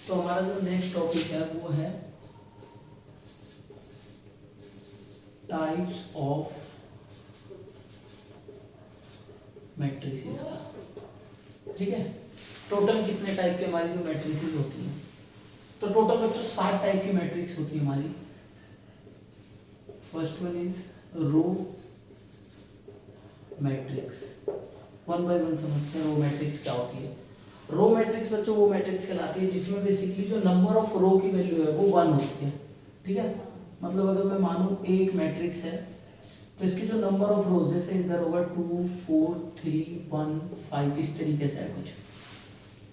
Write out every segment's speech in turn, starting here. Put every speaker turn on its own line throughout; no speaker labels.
तो हमारा जो नेक्स्ट टॉपिक है वो है टाइप्स ऑफ मैट्रिसेस का। ठीक है, टोटल कितने टाइप की हमारी जो मैट्रिसेस होती हैं, तो टोटल बच्चों 7 टाइप की मैट्रिक्स होती है हमारी। First one is row matrix. One by one समझते हैं रो मैट्रिक्स क्या होती है। रो मैट्रिक्स बच्चों वो मैट्रिक्स कहलाती है जिसमें बेसिकली जो नंबर ऑफ रो की वैल्यू है वो 1 होती है। ठीक है, मतलब अगर मैं मानूं एक मैट्रिक्स है तो इसकी जो नंबर ऑफ रोज जैसे इधर होगा 2 4 3 1 5 इस तरीके से है कुछ,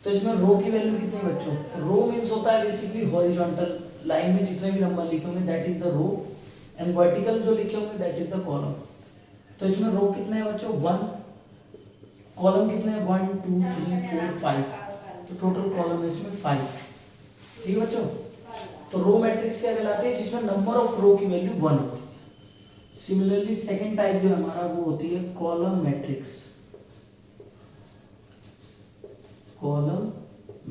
तो इसमें रो की वैल्यू कितनी है बच्चों। रो मीन्स होता है बेसिकली हॉरिजॉन्टल लाइन में जितने भी नंबर लिखे होंगे that is the row, and vertical जो लिखे होंगे दैट इज द कॉलम। तो इसमें रो कितने हैं बच्चों 1, कॉलम कितने हैं 1 2 3 4 5, तो टोटल कॉलम है इसमें 5। ठीक है बच्चों, तो रो मैट्रिक्स क्या कहलाती है जिसमें नंबर ऑफ रो की वैल्यू 1 होती है। सिमिलरली सेकंड टाइप जो हमारा वो होती है कॉलम मैट्रिक्स। कॉलम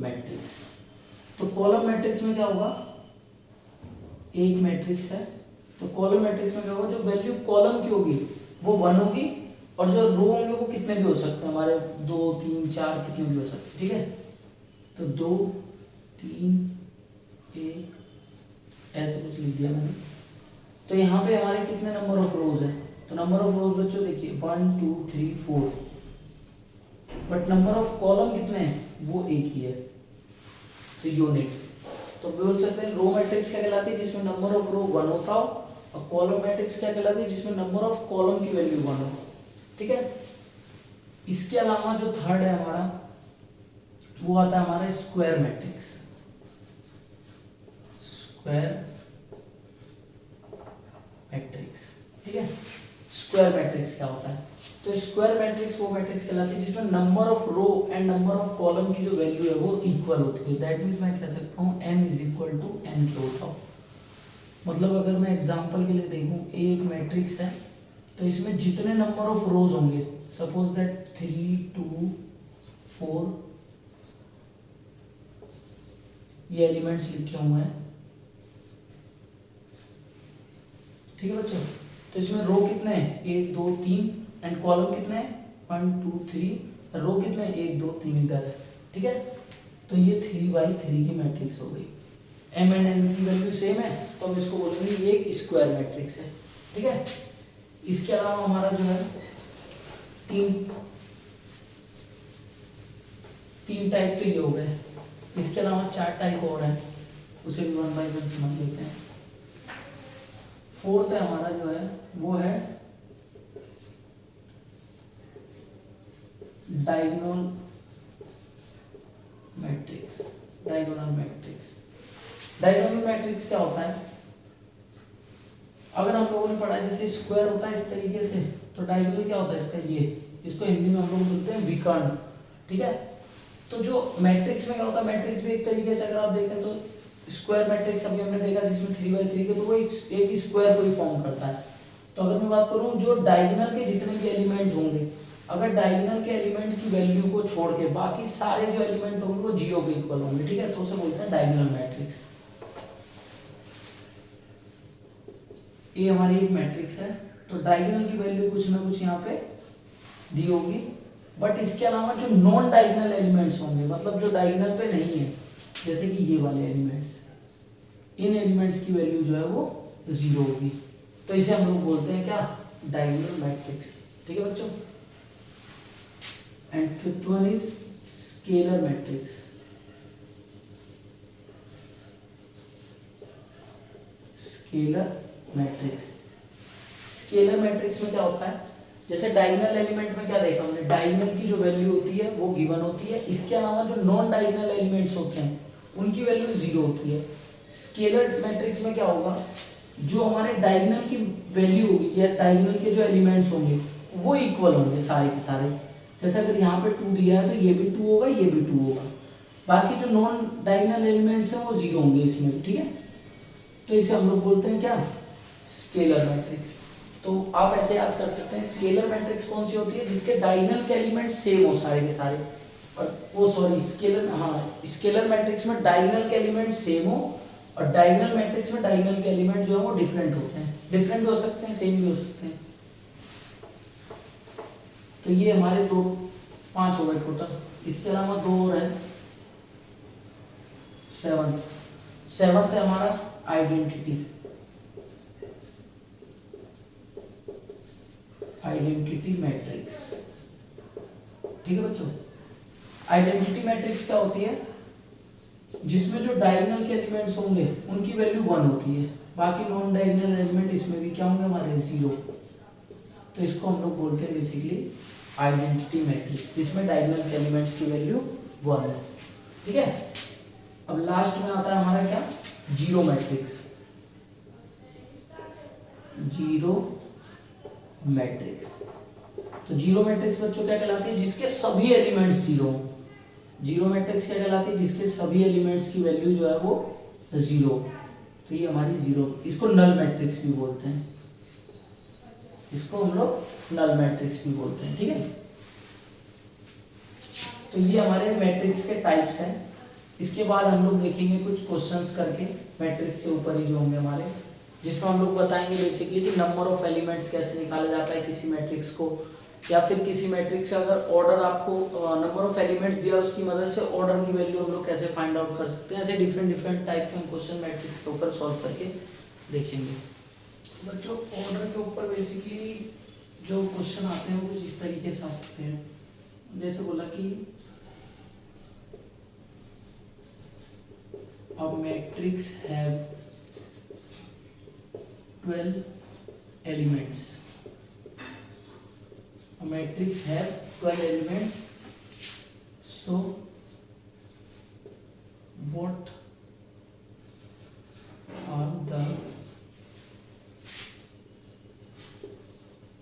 मैट्रिक्स, तो कॉलम मैट्रिक्स में क्या होगा, एक मैट्रिक्स है तो कॉलम मैट्रिक्स में क्या होगा, जो वैल्यू कॉलम की होगी वो 1 होगी और जो रो होंगे वो कितने भी हो सकते हैं हमारे 2 3 4 कितने भी हो सकते हैं। ठीक है, तो 2 3 1 ऐसे कुछ लिख दिया मैंने। तो यहाँ पे हमारे कितने नंबर ऑफ रोज है, तो नंबर ऑफ रोज बच्चों देखिए 1 2 3 4, बट नंबर ऑफ कॉलम कितने हैं वो एक ही है, तो यूनिट। तो बोल सकते हैं रो मैट्रिक्स क्या कहलाती है जिसमें नंबर ऑफ रो 1 होता हो, और कॉलम मैट्रिक्स क्या कहलाती है जिसमें नंबर ऑफ कॉलम की वैल्यू 1 हो। ठीक है, इसके अलावा जो थर्ड है हमारा वो आता है हमारा स्क्वायर मैट्रिक्स। स्क्वायर मैट्रिक्स, ठीक है, स्क्वायर मैट्रिक्स क्या होता है, तो स्क्वायर मैट्रिक्स वो मैट्रिक्स कहलाती है जिसमें number of row and number of column की जो वैल्यू है वो इक्वल होती है। दैट मीन्स मैं कह सकता हूँ m is equal to n के होता हूँ। मतलब अगर मैं एग्जांपल के लिए देखूं एक मैट्रिक्स है तो इसमें जितने नंबर ऑफ रोज होंगे, सपोज दैट 3 2 4 ये एलिमेंट्स लिखे हुए हैं। ठीक है बच्चों, तो इसमें रो कितने हैं 1 2 3 एंड कॉलम कितने हैं 1 2 3, रो कितने हैं 1 2 3 इधर है। ठीक है, तो ये 3 by 3 की मैट्रिक्स हो गई। m एंड n की वैल्यू सेम है तो हम इसको बोलेंगे ये एक स्क्वायर मैट्रिक्स है। ठीक है, इसके अलावा हमारा जो है तीन टाइप तो ये हो गए, इसके अलावा 4 टाइप और है, उसे भी 1 by 1 समझ लेते हैं। फोर्थ है हमारा जो है वो है diagonal matrix. Diagonal matrix, diagonal matrix क्या होता है, अगर हम लोगों ने पढ़ा है जैसे स्क्वायर होता है इस तरीके से, तो डायगोनल क्या होता है इसका ये, इसको हिंदी में हम लोग बोलते हैं विकर्ण। ठीक है, तो जो मैट्रिक्स में क्या होता है, मैट्रिक्स भी एक तरीके से अगर आप देखें तो स्क्वायर मैट्रिक्स अभी हमने देखा जिसमें 3 by 3 के, तो वो एक स्क्वायर को ही फॉर्म करता है। तो अगर मैं बात करूं जो डायगोनल के जितने भी एलिमेंट होंगे, अगर डायगोनल के एलिमेंट की वैल्यू को छोड़ के बाकी सारे जो एलिमेंट होंगे वो 0 के इक्वल होंगे। ठीक है, तो उसे बोलते हैं डायगोनल मैट्रिक्स। ये हमारी एक मैट्रिक्स है, तो डायगोनल की वैल्यू कुछ ना कुछ यहाँ पे दी होगी, बट इसके अलावा जो नॉन डायगोनल एलिमेंट्स होंगे, मतलब जो डायगोनल पे नहीं है, जैसे कि ये वाले एलिमेंट्स, इन एलिमेंट्स की वैल्यू जो है वो 0 होगी, तो इसे हम लोग बोलते हैं क्या, डायगोनल मैट्रिक्स। ठीक है बच्चों, and fifth one is scalar matrix. Scalar matrix, scalar matrix में क्या होता है, जैसे डायगोनल एलिमेंट में क्या देखा हमने, डायगोनल की जो वैल्यू होती है वो गिवन होती है, इसके अलावा जो नॉन डायगोनल एलिमेंट्स होते हैं उनकी वैल्यू 0 होती है। स्केलर मैट्रिक्स में क्या होगा, जो हमारे डायगोनल की वैल्यू होगी या डायगोनल के जो एलिमेंट्स होंगे वो इक्वल होंगे सारे के सारे। जैसे अगर यहाँ पे 2 दिया है तो ये भी 2 होगा, ये भी 2 होगा, बाकी जो नॉन डायगोनल एलिमेंट्स हैं वो 0 होंगे इसमें। ठीक है, तो इसे हम लोग बोलते हैं क्या, स्केलर मैट्रिक्स। तो आप ऐसे याद कर सकते हैं, स्केलर मैट्रिक्स कौन सी होती है, जिसके डायगोनल के एलिमेंट सेम हो सारे के सारे, और वो सॉरी स्केलर, हाँ स्केलर मैट्रिक्स में डायगोनल के एलिमेंट सेम हो और डायगोनल मैट्रिक्स में डायगोनल के एलिमेंट जो है वो डिफरेंट होते हैं, डिफरेंट भी हो सकते हैं सेम भी हो सकते हैं। तो ये हमारे 5 हो गए टोटल, इसके अलावा 2 और है। सेवंथ है हमारा आइडेंटिटी मैट्रिक्स। ठीक है बच्चों, आइडेंटिटी मैट्रिक्स क्या होती है, जिसमें जो डायगोनल के एलिमेंट्स होंगे उनकी वैल्यू 1 होती है, बाकी नॉन डायगोनल एलिमेंट इसमें भी क्या होंगे हमारे 0। तो इसको हम लोग बोलते हैं बेसिकली आइडेंटिटी मैट्रिक्स, जिसमें डायगोनल के एलिमेंट्स की वैल्यू 1 है। ठीक है, अब लास्ट में आता है हमारा क्या, जीरो मैट्रिक्स। जीरो मैट्रिक्स, तो जीरो मैट्रिक्स बच्चों क्या कहलाती है, जिसके सभी एलिमेंट्स 0 हो। जीरो मैट्रिक्स क्या कहलाती है, जिसके सभी एलिमेंट्स की वैल्यू जो है वो 0। तो ये हमारी 0, इसको नल मैट्रिक्स भी बोलते हैं, इसको हम लोग नल मैट्रिक्स भी बोलते हैं। ठीक है, तो ये हमारे मैट्रिक्स के टाइप्स हैं। इसके बाद हम लोग देखेंगे कुछ क्वेश्चंस करके मैट्रिक्स के ऊपर ही जो होंगे हमारे, जिसमें हम लोग बताएंगे बेसिकली कि नंबर ऑफ एलिमेंट्स कैसे निकाला जाता है किसी मैट्रिक्स को, या फिर किसी मैट्रिक्स से अगर ऑर्डर आपको नंबर ऑफ एलिमेंट्स दिया उसकी मदद से ऑर्डर की वैल्यू हम लोग कैसे फाइंड आउट कर सकते हैं। ऐसे डिफरेंट टाइप के हम क्वेश्चन मैट्रिक्स के ऊपर सॉल्व करके देखेंगे। बच्चों ऑर्डर के ऊपर बेसिकली जो क्वेश्चन आते हैं वो कुछ इस तरीके से आ सकते हैं, जैसे बोला कि a matrix have 12 elements. A matrix have 12 elements. So what are the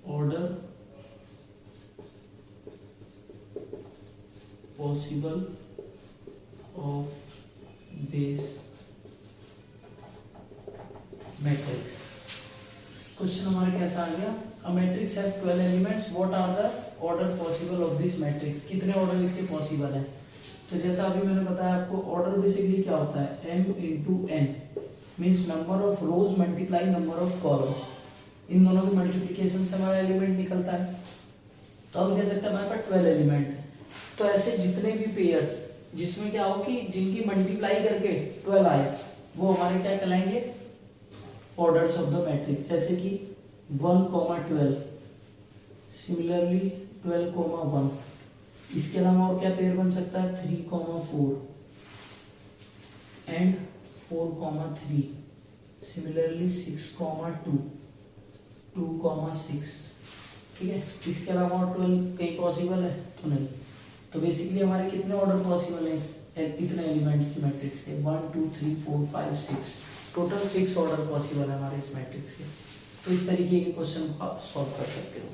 order possible of this matrix? Question हमारा कैसा आ गया, a matrix have 12 elements, what are the order possible of this matrix, कितने ऑर्डर इसके possible है। तो जैसा अभी मैंने बताया आपको, ऑर्डर बेसिकली क्या होता है, m into n means number of rows multiply number of column, इन दोनों की मल्टीप्लिकेशन से हमारा एलिमेंट निकलता है। तो हम कह सकते हैं हमारे पास 12 एलिमेंट है। तो ऐसे जितने भी पेयर्स जिसमें क्या हो कि जिनकी मल्टीप्लाई करके 12 आए वो हमारे क्या कहलाएंगे, ऑर्डर्स ऑफ द मैट्रिक्स। जैसे कि 1,12, सिमिलरली 12,1। इसके अलावा और क्या पेयर बन सकता है, 3,4 एंड 4,3, सिमिलरली 6,2, 2,6। ठीक है, इसके अलावा और 12 कहीं पॉसिबल है तो नहीं। तो बेसिकली हमारे कितने ऑर्डर पॉसिबल है इतने एलिमेंट्स की मैट्रिक्स के, 1 2 3 4 5 6, टोटल 6 ऑर्डर पॉसिबल है हमारे इस मैट्रिक्स के। तो इस तरीके के क्वेश्चन को आप सॉल्व कर सकते हो।